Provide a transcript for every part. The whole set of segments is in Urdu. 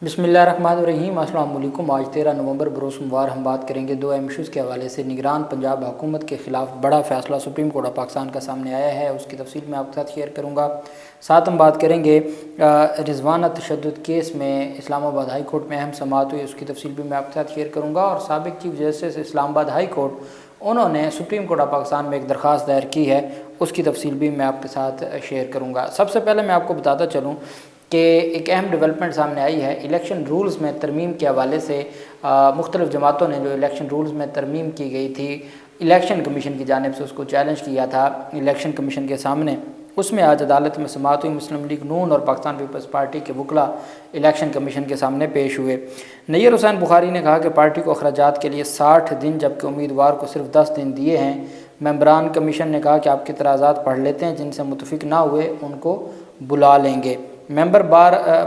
بسم اللہ الرحمن الرحیم۔ السلام علیکم۔ آج 13 نومبر بروز سوموار ہم بات کریں گے دو اہم ایشوز کے حوالے سے۔ نگران پنجاب حکومت کے خلاف بڑا فیصلہ سپریم کورٹ آف پاکستان کا سامنے آیا ہے، اس کی تفصیل میں آپ کے ساتھ شیئر کروں گا۔ ساتھ ہم بات کریں گے رضوانہ تشدد کیس میں اسلام آباد ہائی کورٹ میں اہم سماعت ہوئی، اس کی تفصیل بھی میں آپ کے ساتھ شیئر کروں گا۔ اور سابق چیف جسٹس اسلام آباد ہائی کورٹ انہوں نے سپریم کورٹ آف پاکستان میں ایک درخواست دائر کی ہے، اس کی تفصیل بھی میں آپ کے ساتھ شیئر کروں گا۔ سب سے پہلے میں آپ کو بتاتا چلوں کہ ایک اہم ڈیولپمنٹ سامنے آئی ہے الیکشن رولز میں ترمیم کے حوالے سے۔ مختلف جماعتوں نے جو الیکشن رولز میں ترمیم کی گئی تھی الیکشن کمیشن کی جانب سے، اس کو چیلنج کیا تھا الیکشن کمیشن کے سامنے، اس میں آج عدالت میں سماعت ہوئی۔ مسلم لیگ نون اور پاکستان پیپلز پارٹی کے وکلاء الیکشن کمیشن کے سامنے پیش ہوئے۔ نیر حسین بخاری نے کہا کہ پارٹی کو اخراجات کے لیے 60 دن جبکہ امیدوار کو صرف 10 دن دیے ہیں۔ ممبران کمیشن نے کہا کہ آپ کے اعتراضات پڑھ لیتے ہیں، جن سے متفق نہ ہوئے ان کو بلا لیں گے۔ ممبر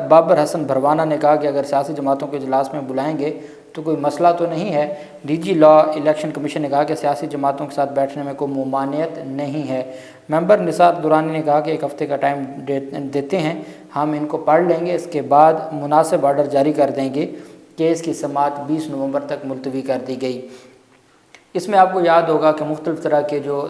بابر حسن بھروانہ نے کہا کہ اگر سیاسی جماعتوں کے اجلاس میں بلائیں گے تو کوئی مسئلہ تو نہیں ہے۔ ڈی جی لا الیکشن کمیشن نے کہا کہ سیاسی جماعتوں کے ساتھ بیٹھنے میں کوئی ممانعت نہیں ہے۔ ممبر نثار دورانی نے کہا کہ ایک ہفتے کا ٹائم دیتے ہیں، ہم ان کو پڑھ لیں گے، اس کے بعد مناسب آرڈر جاری کر دیں گے۔ کیس کی سماعت 20 نومبر تک ملتوی کر دی گئی۔ اس میں آپ کو یاد ہوگا کہ مختلف طرح کے جو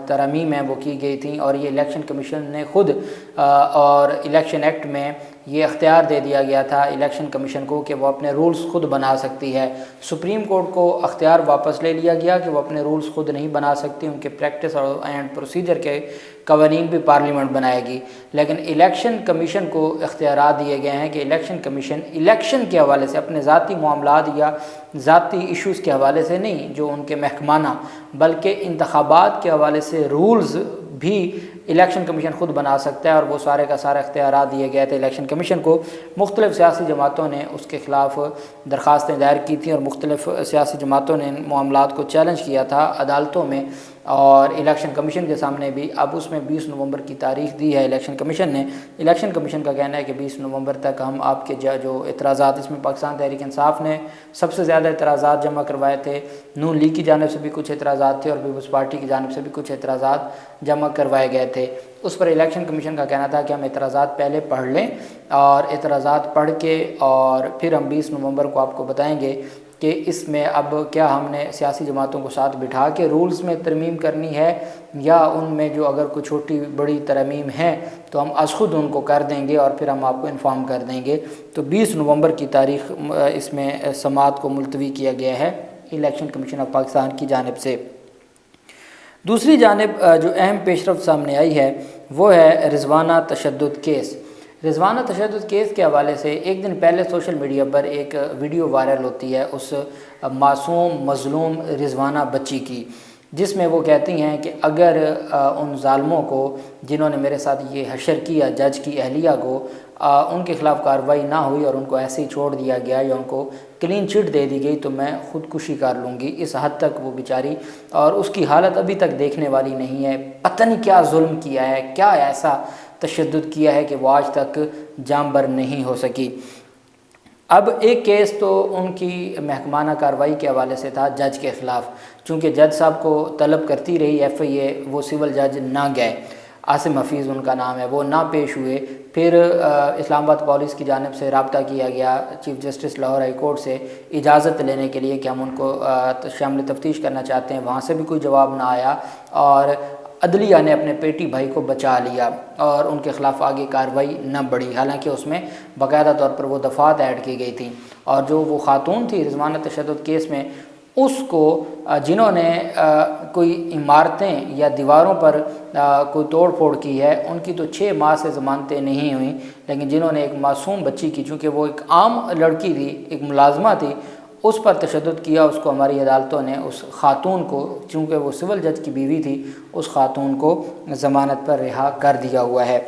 ترامیم ہیں وہ کی گئی تھیں، اور یہ الیکشن کمیشن نے خود اور الیکشن ایکٹ میں یہ اختیار دے دیا گیا تھا الیکشن کمیشن کو کہ وہ اپنے رولز خود بنا سکتی ہے۔ سپریم کورٹ کو اختیار واپس لے لیا گیا کہ وہ اپنے رولز خود نہیں بنا سکتی، ان کے پریکٹس اور اینڈ پروسیجر کے قوانین بھی پارلیمنٹ بنائے گی، لیکن الیکشن کمیشن کو اختیارات دیے گئے ہیں کہ الیکشن کمیشن الیکشن کے حوالے سے اپنے ذاتی معاملات یا ذاتی ایشوز کے حوالے سے نہیں جو ان کے محکمانہ، بلکہ انتخابات کے حوالے سے رولز بھی الیکشن کمیشن خود بنا سکتا ہے، اور وہ سارے کا سارے اختیارات دیے گئے تھے الیکشن کمیشن کو۔ مختلف سیاسی جماعتوں نے اس کے خلاف درخواستیں دائر کی تھیں، اور مختلف سیاسی جماعتوں نے ان معاملات کو چیلنج کیا تھا عدالتوں میں اور الیکشن کمیشن کے سامنے بھی۔ اب اس میں 20 نومبر کی تاریخ دی ہے الیکشن کمیشن نے۔ الیکشن کمیشن کا کہنا ہے کہ 20 نومبر تک ہم آپ کے جو اعتراضات، اس میں پاکستان تحریک انصاف نے سب سے زیادہ اعتراضات جمع کروائے تھے، نون لیگ کی جانب سے بھی کچھ اعتراضات تھے، اور پیپلز پارٹی کی جانب سے بھی کچھ اعتراضات جمع کروائے گئے تھے۔ اس پر الیکشن کمیشن کا کہنا تھا کہ ہم اعتراضات پہلے پڑھ لیں، اور اعتراضات پڑھ کے اور پھر ہم 20 نومبر کو آپ کو بتائیں گے کہ اس میں اب کیا ہم نے سیاسی جماعتوں کو ساتھ بٹھا کے رولز میں ترمیم کرنی ہے، یا ان میں جو اگر کوئی چھوٹی بڑی ترمیم ہے تو ہم از خود ان کو کر دیں گے اور پھر ہم آپ کو انفارم کر دیں گے۔ تو 20 نومبر کی تاریخ اس میں سماعت کو ملتوی کیا گیا ہے الیکشن کمیشن آف پاکستان کی جانب سے۔ دوسری جانب جو اہم پیش رفت سامنے آئی ہے وہ ہے رضوانہ تشدد کیس۔ رضوانہ تشدد کیس کے حوالے سے ایک دن پہلے سوشل میڈیا پر ایک ویڈیو وائرل ہوتی ہے اس معصوم مظلوم رضوانہ بچی کی، جس میں وہ کہتی ہیں کہ اگر ان ظالموں کو جنہوں نے میرے ساتھ یہ حشر کیا جج کی اہلیہ کو، ان کے خلاف کارروائی نہ ہوئی اور ان کو ایسے ہی چھوڑ دیا گیا یا ان کو کلین چٹ دے دی گئی تو میں خودکشی کر لوں گی۔ اس حد تک وہ بیچاری، اور اس کی حالت ابھی تک دیکھنے والی نہیں ہے۔ پتہ نہیں کیا ظلم کیا ہے، کیا ایسا تشدد کیا ہے کہ وہ آج تک جانبر نہیں ہو سکی۔ اب ایک کیس تو ان کی محکمانہ کارروائی کے حوالے سے تھا جج کے خلاف، چونکہ جج صاحب کو طلب کرتی رہی ایف آئی اے، وہ سول جج نہ گئے، عاصم حفیظ ان کا نام ہے، وہ نہ پیش ہوئے۔ پھر اسلام آباد پولیس کی جانب سے رابطہ کیا گیا chief justice Lahore high court سے اجازت لینے کے لیے کہ ہم ان کو شامل تفتیش کرنا چاہتے ہیں، وہاں سے بھی کوئی جواب نہ آیا، اور عدلیہ نے اپنے پیٹی بھائی کو بچا لیا اور ان کے خلاف آگے کارروائی نہ بڑھی، حالانکہ اس میں باقاعدہ طور پر وہ دفعات ایڈ کی گئی تھیں۔ اور جو وہ خاتون تھی رضوانہ تشدد کیس میں، اس کو جنہوں نے کوئی عمارتیں یا دیواروں پر کوئی توڑ پھوڑ کی ہے، ان کی تو 6 ماہ سے ضمانتیں نہیں ہوئیں، لیکن جنہوں نے ایک معصوم بچی کی، چونکہ وہ ایک عام لڑکی تھی، ایک ملازمہ تھی، اس پر تشدد کیا، اس کو ہماری عدالتوں نے اس خاتون کو، چونکہ وہ سول جج کی بیوی تھی، اس خاتون کو ضمانت پر رہا کر دیا ہوا ہے۔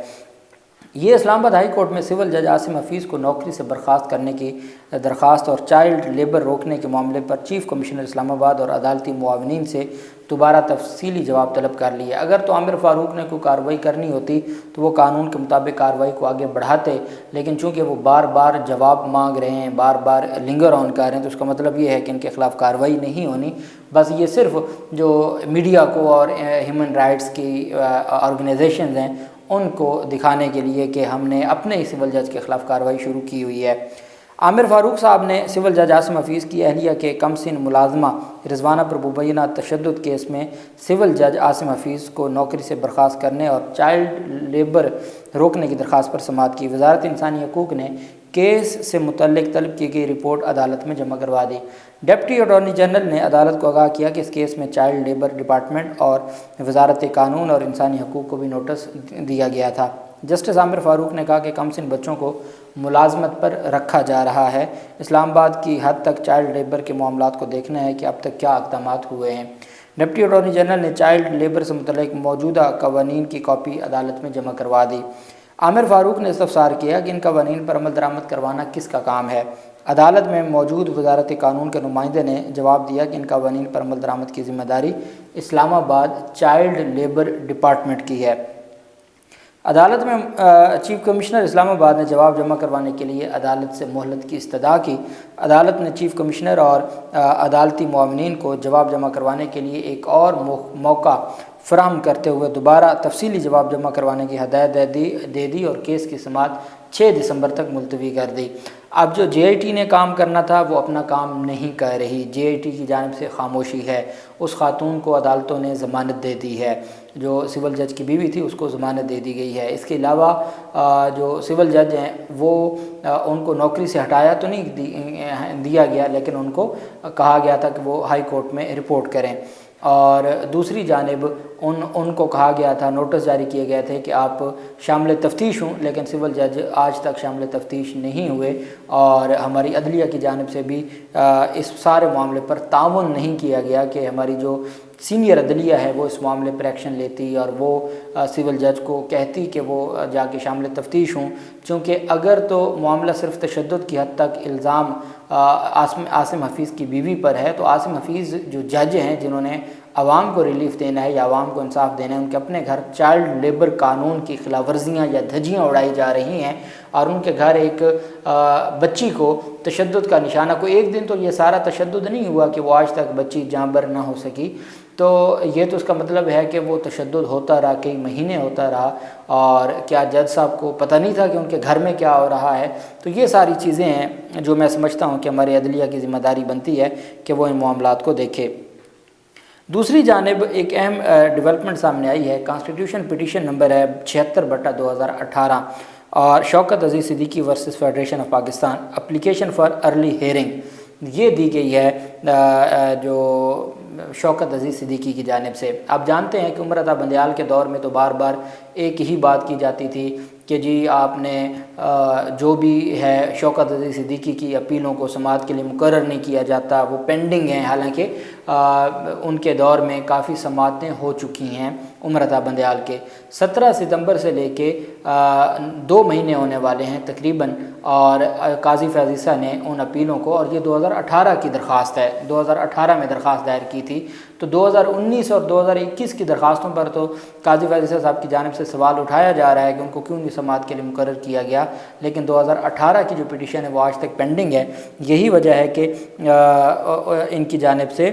یہ اسلام آباد ہائی کورٹ میں سول جج عاصم حفیظ کو نوکری سے برخاست کرنے کی درخواست اور چائلڈ لیبر روکنے کے معاملے پر چیف کمشنر اسلام آباد اور عدالتی معاونین سے دوبارہ تفصیلی جواب طلب کر لیے۔ اگر تو عامر فاروق نے کوئی کارروائی کرنی ہوتی تو وہ قانون کے مطابق کارروائی کو آگے بڑھاتے، لیکن چونکہ وہ بار بار جواب مانگ رہے ہیں، بار بار لنگر آن کر رہے ہیں، تو اس کا مطلب یہ ہے کہ ان کے خلاف کارروائی نہیں ہونی۔ بس یہ صرف جو میڈیا کو اور ہیومن رائٹس کی آرگنائزیشنز ہیں ان کو دکھانے کے لیے کہ ہم نے اپنے ہی سول جج کے خلاف کارروائی شروع کی ہوئی ہے۔ عامر فاروق صاحب نے سول جج عاصم حفیظ کی اہلیہ کے کم سن ملازمہ رضوانہ پر مبینہ تشدد کیس میں سول جج عاصم حفیظ کو نوکری سے برخاست کرنے اور چائلڈ لیبر روکنے کی درخواست پر سماعت کی۔ وزارت انسانی حقوق نے کیس سے متعلق طلب کی گئی رپورٹ عدالت میں جمع کروا دی۔ ڈپٹی اٹارنی جنرل نے عدالت کو آگاہ کیا کہ اس کیس میں چائلڈ لیبر ڈپارٹمنٹ اور وزارت قانون اور انسانی حقوق کو بھی نوٹس دیا گیا تھا۔ جسٹس عامر فاروق نے کہا کہ کم سن بچوں کو ملازمت پر رکھا جا رہا ہے۔ اسلام آباد کی حد تک چائلڈ لیبر کے معاملات کو دیکھنا ہے کہ اب تک کیا اقدامات ہوئے ہیں۔ ڈپٹی اٹارنی جنرل نے چائلڈ لیبر سے متعلق موجودہ قوانین کی کاپی عدالت میں جمع کروا دی۔ عامر فاروق نے استفسار کیا کہ ان قوانین پر عمل درآمد کروانا کس کا کام ہے۔ عدالت میں موجود وزارت قانون کے نمائندے نے جواب دیا کہ ان قوانین پر عمل درآمد کی ذمہ داری اسلام آباد چائلڈ لیبر ڈپارٹمنٹ کی ہے۔ عدالت میں چیف کمشنر اسلام آباد نے جواب جمع کروانے کے لیے عدالت سے مہلت کی استدعا کی۔ عدالت نے چیف کمشنر اور عدالتی معاونین کو جواب جمع کروانے کے لیے ایک اور موقع فراہم کرتے ہوئے دوبارہ تفصیلی جواب جمع کروانے کی ہدایت دے دی اور کیس کی سماعت 6 دسمبر تک ملتوی کر دی۔ اب جو جے آئی ٹی نے کام کرنا تھا وہ اپنا کام نہیں کر رہی۔ جے آئی ٹی کی جانب سے خاموشی ہے۔ اس خاتون کو عدالتوں نے ضمانت دے دی ہے، جو سول جج کی بیوی تھی اس کو ضمانت دے دی گئی ہے۔ اس کے علاوہ جو سول جج ہیں وہ ان کو نوکری سے ہٹایا تو نہیں دیا گیا، لیکن ان کو کہا گیا تھا کہ وہ ہائی کورٹ میں رپورٹ کریں، اور دوسری جانب ان کو کہا گیا تھا، نوٹس جاری کیے گئے تھے کہ آپ شامل تفتیش ہوں، لیکن سول جج آج تک شامل تفتیش نہیں ہوئے، اور ہماری عدلیہ کی جانب سے بھی اس سارے معاملے پر تعاون نہیں کیا گیا کہ ہماری جو سینئر عدلیہ ہے وہ اس معاملے پر ایکشن لیتی اور وہ سول جج کو کہتی کہ وہ جا کے شامل تفتیش ہوں، چونکہ اگر تو معاملہ صرف تشدد کی حد تک الزام عاصم حفیظ کی بیوی پر ہے، تو عاصم حفیظ جو جج ہیں جنہوں نے عوام کو ریلیف دینا ہے یا عوام کو انصاف دینا ہے، ان کے اپنے گھر چائلڈ لیبر قانون کی خلاف ورزیاں یا دھجیاں اڑائی جا رہی ہیں، اور ان کے گھر ایک بچی کو تشدد کا نشانہ، کوئی ایک دن تو یہ سارا تشدد نہیں ہوا کہ وہ آج تک بچی جاں بر نہ ہو سکی، تو یہ تو اس کا مطلب ہے کہ وہ تشدد ہوتا رہا، کئی مہینے ہوتا رہا، اور کیا جج صاحب کو پتہ نہیں تھا کہ ان کے گھر میں کیا ہو رہا ہے؟ تو یہ ساری چیزیں ہیں جو میں سمجھتا ہوں کہ ہمارے عدلیہ کی ذمہ داری بنتی ہے کہ وہ ان معاملات کو دیکھے۔ دوسری جانب ایک اہم ڈیولپمنٹ سامنے آئی ہے۔ کانسٹیٹیوشن پٹیشن نمبر ہے 76/2018 اور Shaukat Aziz Siddiqui versus federation of Pakistan, application for early hearing, یہ دی گئی ہے جو شوکت عزیز صدیقی کی جانب سے۔ آپ جانتے ہیں کہ عمر عطا بندیال کے دور میں تو بار بار ایک ہی بات کی جاتی تھی کہ جی آپ نے جو بھی ہے شوکت عزیز صدیقی کی اپیلوں کو سماعت کے لیے مقرر نہیں کیا جاتا، وہ پینڈنگ ہیں، حالانکہ ان کے دور میں کافی سماعتیں ہو چکی ہیں عمر عطا بندیال کے۔ 17 ستمبر سے لے کے 2 مہینے ہونے والے ہیں تقریباً، اور قاضی فیاض عیسیٰ نے ان اپیلوں کو، اور یہ 2018 کی درخواست ہے، 2018 میں درخواست دائر کی تھی، تو 2019 اور 2021 کی درخواستوں پر تو قاضی فیاض عیسیٰ صاحب کی جانب سے سوال اٹھایا جا رہا ہے کہ ان کو کیوں نہیں سماعت کے لیے مقرر کیا گیا، لیکن 2018 کی جو پٹیشن ہے وہ آج تک پینڈنگ ہے۔ یہی وجہ ہے کہ ان کی جانب سے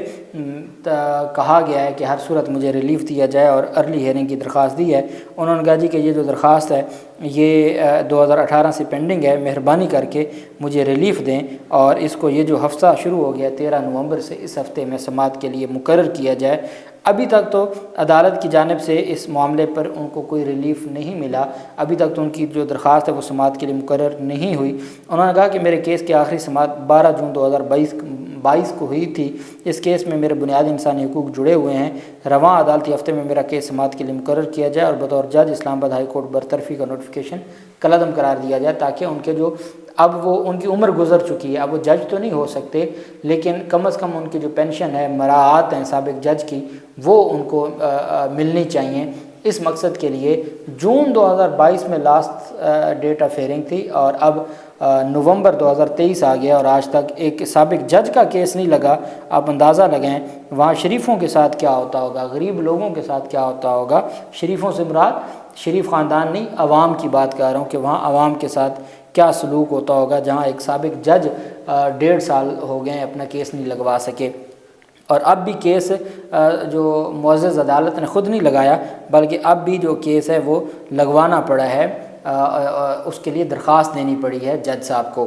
کہا گیا ہے کہ ہر صورت مجھے ریلیف دیا جائے، اور ارلی ہیئرنگ کی درخواست دی ہے۔ انہوں نے کہا جی کہ یہ جو درخواست ہے یہ 2018 سے پینڈنگ ہے، مہربانی کر کے مجھے ریلیف دیں، اور اس کو یہ جو ہفتہ شروع ہو گیا 13 نومبر سے، اس ہفتے میں سماعت کے لیے مقرر کیا جائے۔ ابھی تک تو عدالت کی جانب سے اس معاملے پر ان کو کوئی ریلیف نہیں ملا، ابھی تک تو ان کی جو درخواست ہے وہ سماعت کے لیے مقرر نہیں ہوئی۔ انہوں نے کہا کہ میرے کیس کی آخری سماعت 12 جون 2022 کو ہوئی تھی۔ اس کیس میں میرے بنیادی انسانی حقوق جڑے ہوئے ہیں۔ رواں عدالتی ہفتے میں میرا کیس سماعت کے لیے مقرر کیا جائے اور بطور جج اسلام آباد ہائی کورٹ برطرفی کا نوٹیفیکیشن کالعدم قرار دیا جائے، تاکہ ان کے جو اب وہ ان کی عمر گزر چکی ہے، اب وہ جج تو نہیں ہو سکتے، لیکن کم از کم ان کی جو پینشن ہے، مراعات ہیں سابق جج کی، وہ ان کو ملنی چاہیے۔ اس مقصد کے لیے جون 2022 میں لاسٹ ڈیٹ آف ہیئرنگ تھی، اور اب نومبر 2023 آ گیا اور آج تک ایک سابق جج کا کیس نہیں لگا۔ آپ اندازہ لگائیں وہاں شریفوں کے ساتھ کیا ہوتا ہوگا، غریب لوگوں کے ساتھ کیا ہوتا ہوگا۔ شریفوں سے مراد شریف خاندان نہیں، عوام کی بات کر رہا ہوں کہ وہاں عوام کے ساتھ کیا سلوک ہوتا ہوگا، جہاں ایک سابق جج 1.5 سال ہو گئے اپنا کیس نہیں لگوا سکے، اور اب بھی کیس جو معزز عدالت نے خود نہیں لگایا، بلکہ اب بھی جو کیس ہے وہ لگوانا پڑا ہے، اس کے لیے درخواست دینی پڑی ہے جج صاحب کو۔